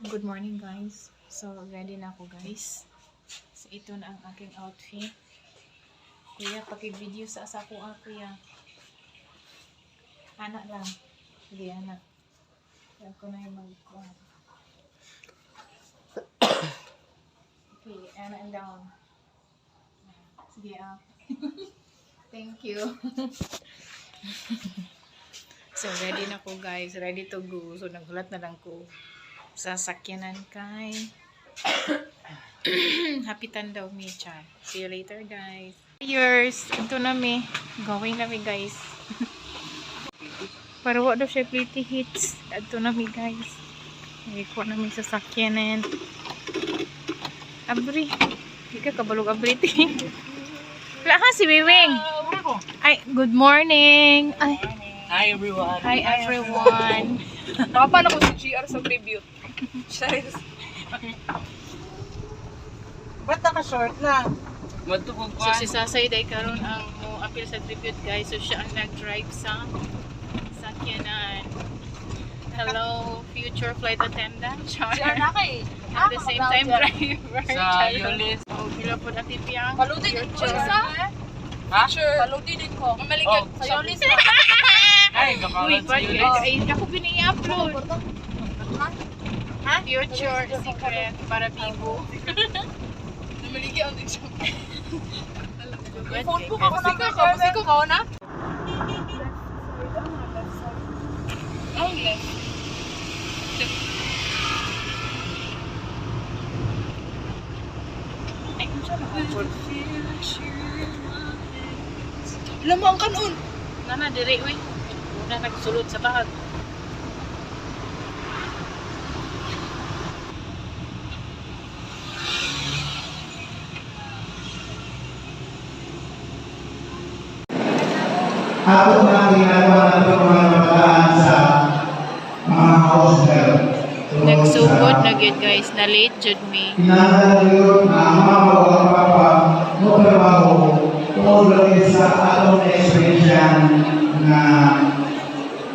Good morning guys. So ready na ako guys. So ito na ang aking outfit. Kuya, paki-video sa asa ko kuya. Anak lang. Sige anak. Ako na yung mag-kuha. Okay, anak and down. Sige Thank you. So ready na ko guys. Ready to go. So naghulat na lang ko. Sasakyanan kay Hapitan daw mi chan. See you later guys. Yours, ito na mi. Going na mi guys. Para wala daw siya pretty hits. Ito na mi guys. Ikuha na mi sasakyanan. Abri. Hindi ka kabalog abri. Wala ha si Wiwing. Ay, good morning. Ay. Hi everyone. Hi everyone. Papa na ko si GR sa tribute. Cheers. Ba't naka-short lang? Matupog So si Sasay day karon ang mo appeal sa tribute guys. So siya ang nag-drive sa sakyanan. Hello, future flight attendant. Char. At the same time driver. Sa Yolis. Oh, gila po natin piyang. Paludi din ko isa. Ha? Sure. Paludi din ko. Oh, Mamaligyan sa Yolis. Ay, Uy, kapalan sa but Yolis. ay ako bini-upload. Ha? Future secret para Bibo. Mamaligyan din siya. Good, Phone ko good. kasi ko na. Ay, left. Lama ang kanon. Nana, diri, uy. Muna nagsulod sa bahag. Ako na ginagawa natin mga nabataan sa mga house help. Nagsugod na good guys, na late jud me. Kinahanglan yun na ang mga papa mo trabaho tungkol lang sa atong experience na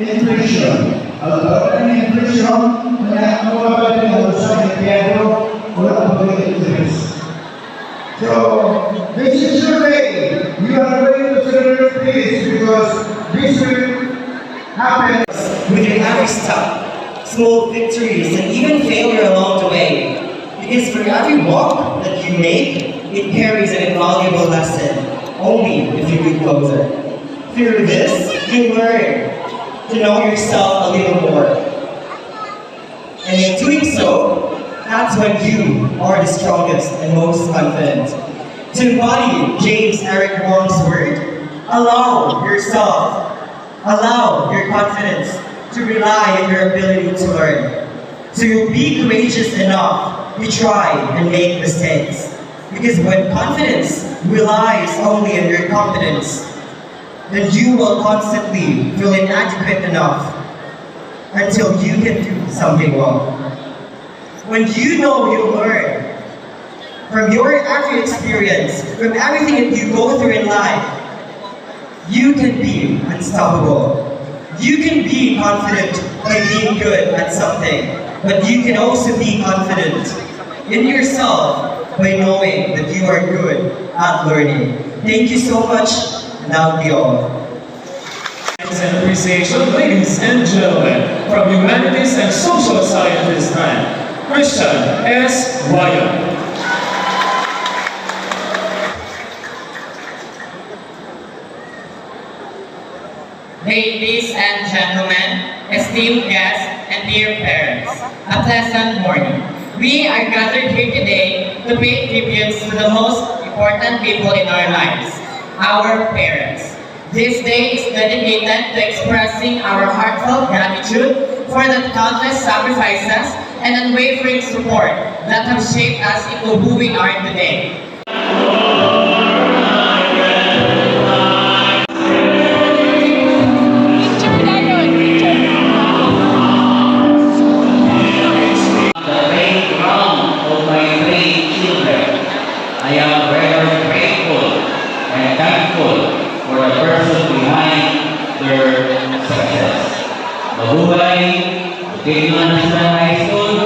inflation. Ang inflation, na ang mga pagkakas sa empleyado, wala pa rin interest. So, this is your day. You are ready to celebrate this because this will happen. With your every step, small victories, and even failure along the way. Because for every walk that you make, it carries an invaluable lesson, only if you move closer. Through this, you learn to know yourself a little more. And in doing so, that's when you are the strongest and most confident. To embody James Eric Worm's word, allow yourself, allow your confidence to rely on your ability to learn. To be courageous enough to try and make mistakes. Because when confidence relies only on your competence, then you will constantly feel inadequate enough until you can do something wrong. When you know you learn from your every experience, from everything that you go through in life, you can be unstoppable. You can be confident by being good at something, but you can also be confident in yourself by knowing that you are good at learning. Thank you so much, and that will be all. And appreciation, ladies and gentlemen, from Humanities and Social Sciences time, Christian S. Wyatt. Ladies and gentlemen, esteemed guests, and dear parents, a pleasant morning. We are gathered here today to pay tributes to the most important people in our lives, our parents. This day is dedicated to expressing our heartfelt gratitude for the countless sacrifices and unwavering support that have shaped us into who we are today. I am very grateful and thankful for the person behind their success. Mabuhay, Tingnan National High School,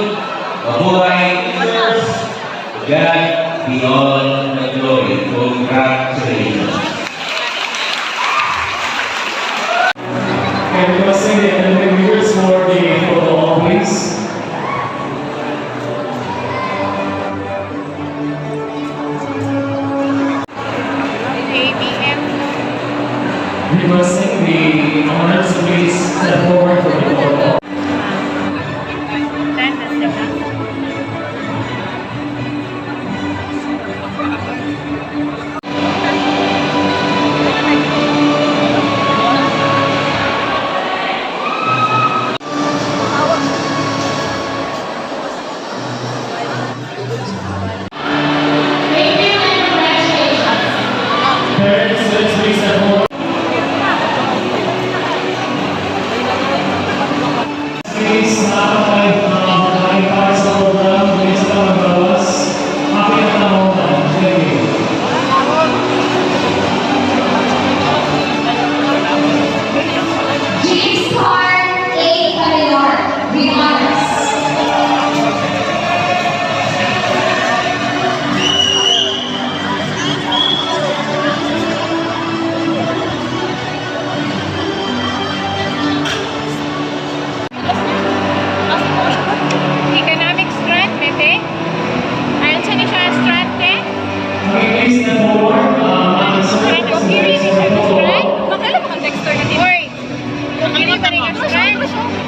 Express.